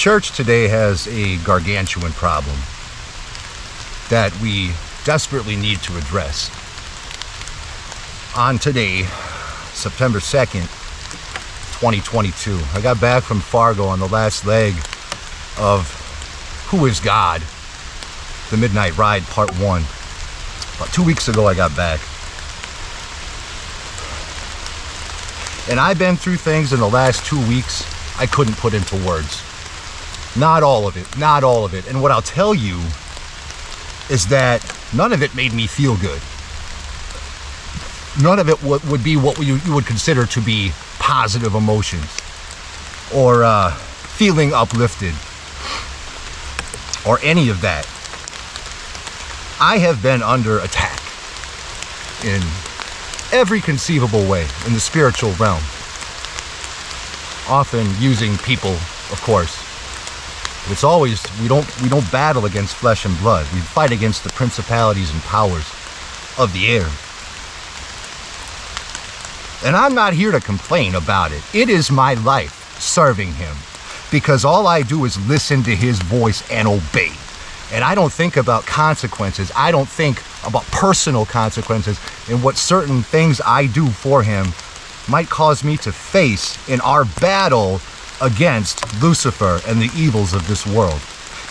church today has a gargantuan problem that we desperately need to address. On today, September 2nd, 2022, I got back from Fargo on the last leg of Who is God? The Midnight Ride Part 1. About 2 weeks ago I got back. And I've been through things in the last 2 weeks I couldn't put into words. Not all of it. And what I'll tell you is that none of it made me feel good. None of it would be what you would consider to be positive emotions or feeling uplifted or any of that. I have been under attack in every conceivable way in the spiritual realm. Often using people, of course. But it's always, we don't battle against flesh and blood. We fight against the principalities and powers of the air. And I'm not here to complain about it. It is my life serving him, because all I do is listen to his voice and obey. And I don't think about consequences. I don't think about personal consequences and what certain things I do for him might cause me to face in our battle against Lucifer and the evils of this world.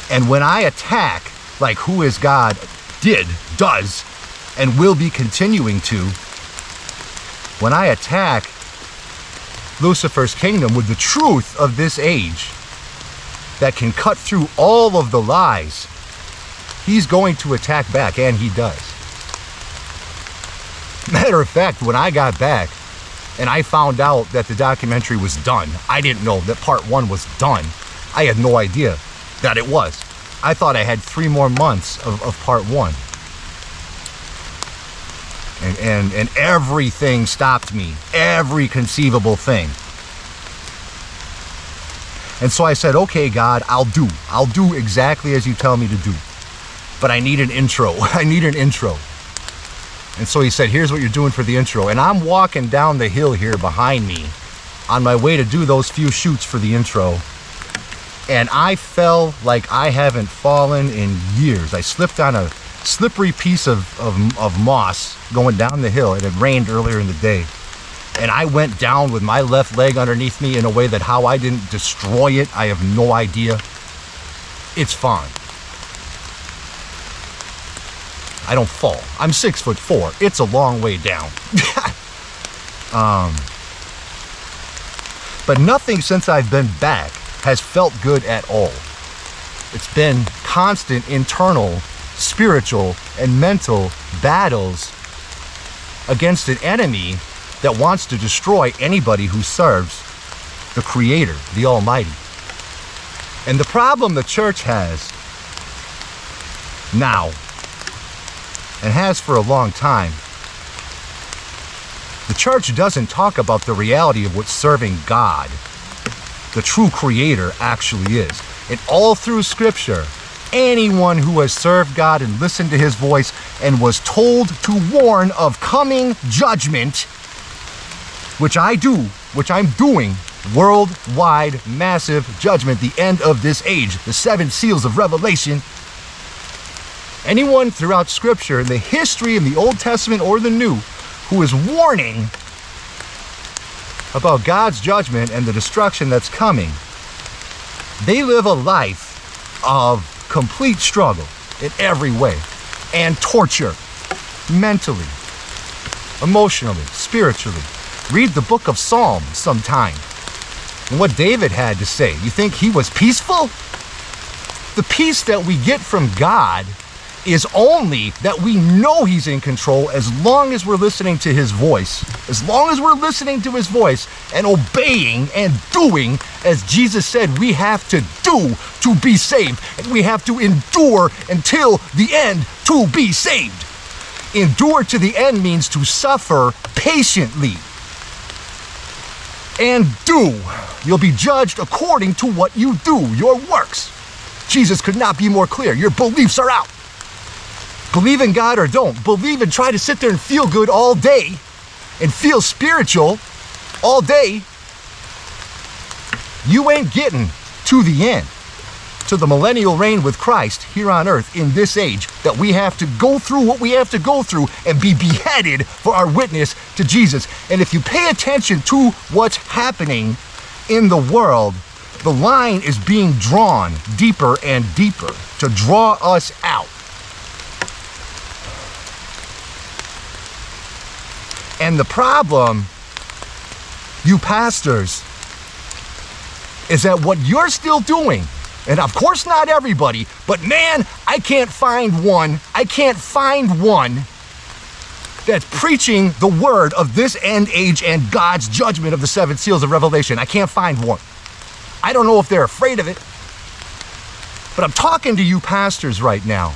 And when I attack, like Who is God does, and will be continuing to, when I attack Lucifer's kingdom with the truth of this age that can cut through all of the lies, he's going to attack back, and he does. Matter of fact, when I got back and I found out that the documentary was done, I didn't know that part 1 was done. I had no idea that it was. I thought I had 3 more months of part 1. And everything stopped me, every conceivable thing. And so I said, okay, God, I'll do exactly as you tell me to do. But I need an intro. And so he said, here's what you're doing for the intro. And I'm walking down the hill here behind me on my way to do those few shoots for the intro. And I fell like I haven't fallen in years. I slipped on a slippery piece of moss going down the hill. It had rained earlier in the day. And I went down with my left leg underneath me in a way that how I didn't destroy it, I have no idea. It's fine. I don't fall. I'm 6'4". It's a long way down. But nothing since I've been back has felt good at all. It's been constant internal, spiritual, and mental battles against an enemy that wants to destroy anybody who serves the Creator, the Almighty. And the problem the church has now, and has for a long time, the church doesn't talk about the reality of what serving God, the true Creator, actually is. And all through Scripture, anyone who has served God and listened to his voice and was told to warn of coming judgment, which I'm doing, worldwide, massive judgment, the end of this age, the 7 seals of Revelation. Anyone throughout Scripture, in the history in the Old Testament or the New, who is warning about God's judgment and the destruction that's coming, they live a life of complete struggle in every way, and torture, mentally, emotionally, spiritually. Read the book of Psalms sometime, and what David had to say. You think he was peaceful? The peace that we get from God is only that we know he's in control as long as we're listening to his voice. As long as we're listening to his voice and obeying and doing as Jesus said we have to do to be saved. And we have to endure until the end to be saved. Endure to the end means to suffer patiently. And do. You'll be judged according to what you do, your works. Jesus could not be more clear. Your beliefs are out. Believe in God or don't. Believe and try to sit there and feel good all day and feel spiritual all day. You ain't getting to the end. to the millennial reign with Christ here on earth in this age, that we have to go through what we have to go through and be beheaded for our witness to Jesus. And if you pay attention to what's happening in the world, the line is being drawn deeper and deeper to draw us out. And the problem, you pastors, is that what you're still doing, and of course not everybody, but man, I can't find one that's preaching the word of this end age and God's judgment of the 7 seals of Revelation. I can't find one. I don't know if they're afraid of it, but I'm talking to you pastors right now.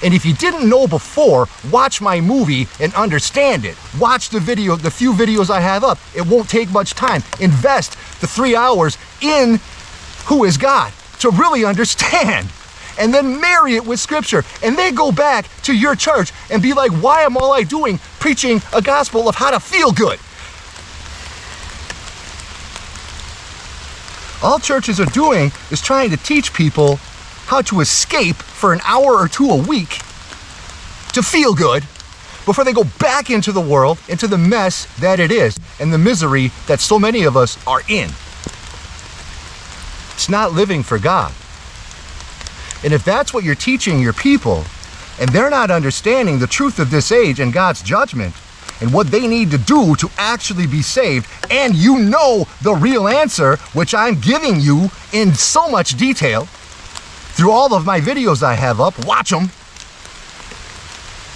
And if you didn't know before, watch my movie and understand it. Watch the few videos I have up. It won't take much time. Invest the 3 hours in who is God to really understand. And then marry it with scripture. And then go back to your church and be like, why am all I doing preaching a gospel of how to feel good? All churches are doing is trying to teach people how to escape for an hour or two a week to feel good before they go back into the world, into the mess that it is and the misery that so many of us are in. It's not living for God. And if that's what you're teaching your people, and they're not understanding the truth of this age and God's judgment and what they need to do to actually be saved, and you know the real answer, which I'm giving you in so much detail through all of my videos I have up, watch them.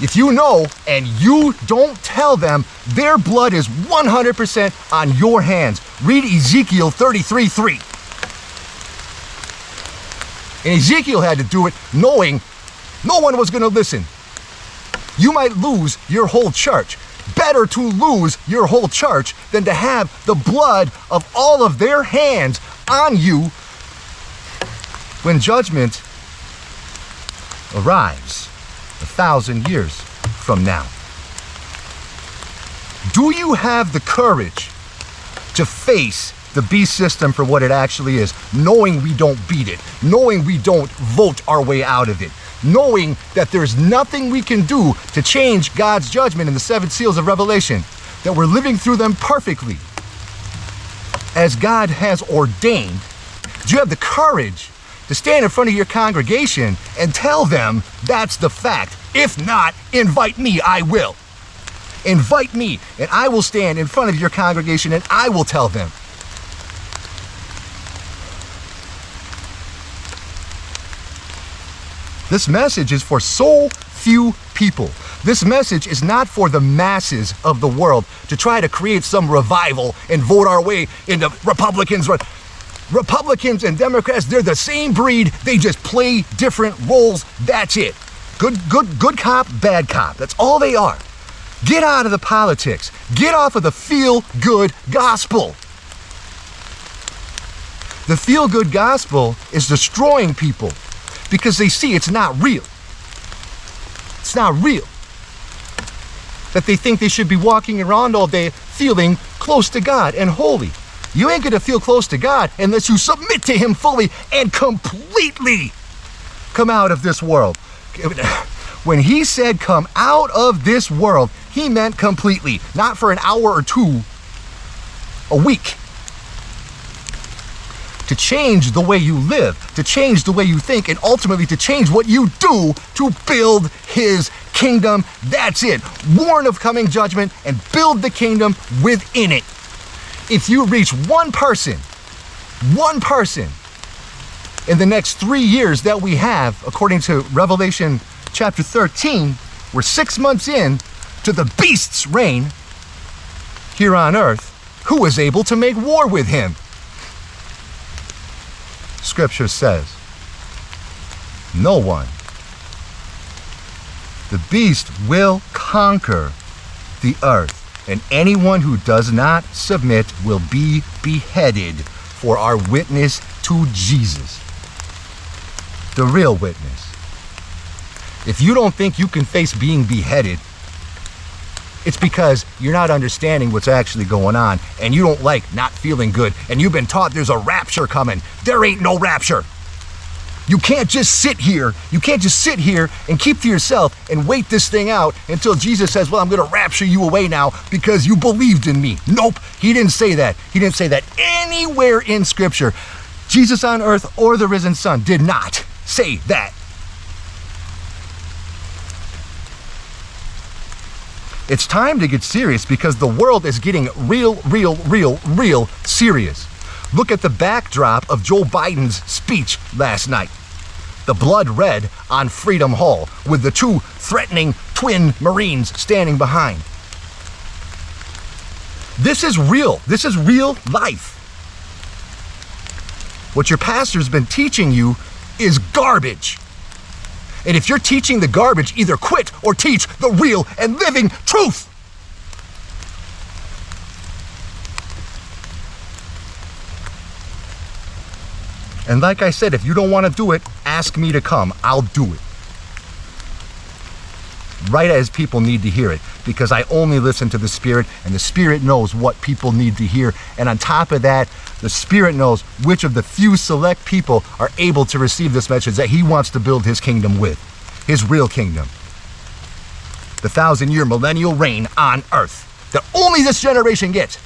If you know and you don't tell them, their blood is 100% on your hands. Read Ezekiel 33:3. And Ezekiel had to do it knowing no one was going to listen. You might lose your whole church. Better to lose your whole church than to have the blood of all of their hands on you when judgment arrives 1,000 years from now. Do you have the courage to face the beast system for what it actually is, knowing we don't beat it, knowing we don't vote our way out of it, knowing that there's nothing we can do to change God's judgment in the 7 seals of Revelation, that we're living through them perfectly as God has ordained? Do you have the courage to stand in front of your congregation and tell them that's the fact? If not, invite me, I will. Invite me, and I will stand in front of your congregation and I will tell them. This message is for so few people. This message is not for the masses of the world to try to create some revival and vote our way into Republicans. Republicans and Democrats, they're the same breed. They just play different roles. That's it. Good cop, bad cop. That's all they are. Get out of the politics. Get off of the feel-good gospel. The feel-good gospel is destroying people because they see it's not real. It's not real. That they think they should be walking around all day feeling close to God and holy. You ain't gonna feel close to God unless you submit to Him fully and completely come out of this world. When He said come out of this world, He meant completely, not for an hour or two a week. To change the way you live, to change the way you think, and ultimately to change what you do to build His kingdom. That's it. Warn of coming judgment and build the kingdom within it. If you reach one person in the next 3 years that we have, according to Revelation chapter 13, we're 6 months in to the beast's reign here on earth, who is able to make war with him? Scripture says, no one. The beast will conquer the earth, and anyone who does not submit will be beheaded for our witness to Jesus, the real witness. If you don't think you can face being beheaded, it's because you're not understanding what's actually going on, and you don't like not feeling good, and you've been taught there's a rapture coming. There ain't no rapture. You can't just sit here. You can't just sit here and keep to yourself and wait this thing out until Jesus says, well, I'm going to rapture you away now because you believed in me. Nope, he didn't say that. He didn't say that anywhere in Scripture. Jesus on earth or the risen Son did not say that. It's time to get serious because the world is getting real serious. Look at the backdrop of Joe Biden's speech last night. The blood red on Freedom Hall with the two threatening twin Marines standing behind. This is real. This is real life. What your pastor's been teaching you is garbage. And if you're teaching the garbage, either quit or teach the real and living truth. And like I said, if you don't want to do it, ask me to come. I'll do it. Right as people need to hear it, because I only listen to the Spirit, and the Spirit knows what people need to hear. And on top of that, the Spirit knows which of the few select people are able to receive this message that he wants to build his kingdom with, his real kingdom. The 1,000-year millennial reign on earth that only this generation gets.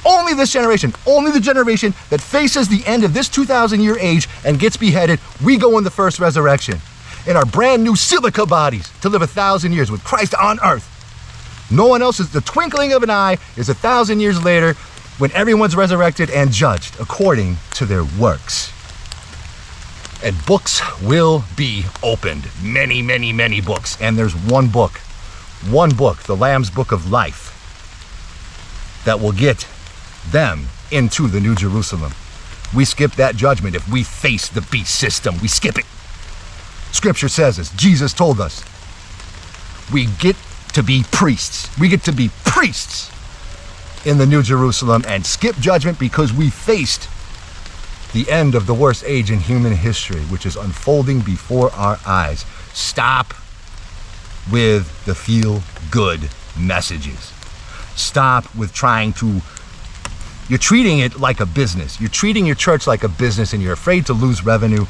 Only this generation, only the generation that faces the end of this 2,000-year age and gets beheaded, we go in the first resurrection in our brand new silica bodies to live 1,000 years with Christ on earth. No one else is the twinkling of an eye is 1,000 years later when everyone's resurrected and judged according to their works. And books will be opened. Many books. And there's one book, the Lamb's Book of Life, that will get them into the New Jerusalem. We skip that judgment if we face the beast system. We skip it. Scripture says this. Jesus told us. We get to be priests. We get to be priests in the New Jerusalem and skip judgment because we faced the end of the worst age in human history, which is unfolding before our eyes. Stop with the feel-good messages. Stop with trying to... You're treating it like a business. You're treating your church like a business and you're afraid to lose revenue.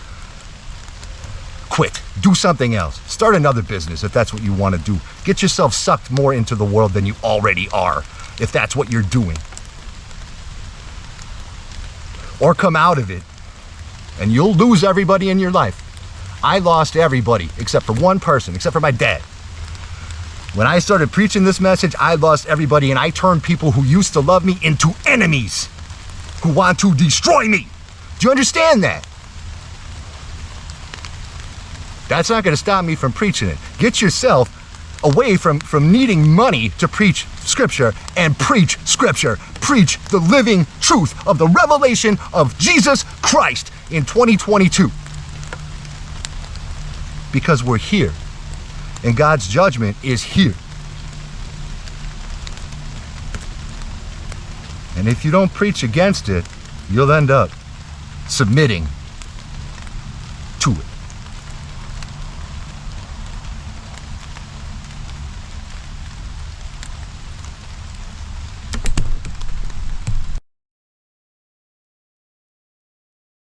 Quit. Do something else. Start another business if that's what you want to do. Get yourself sucked more into the world than you already are, if that's what you're doing. Or come out of it, and you'll lose everybody in your life. I lost everybody except for one person, except for my dad. When I started preaching this message, I lost everybody, and I turned people who used to love me into enemies who want to destroy me. Do you understand that? That's not going to stop me from preaching it. Get yourself away from needing money to preach Scripture and preach Scripture. Preach the living truth of the revelation of Jesus Christ in 2022. Because we're here. And God's judgment is here. And if you don't preach against it, you'll end up submitting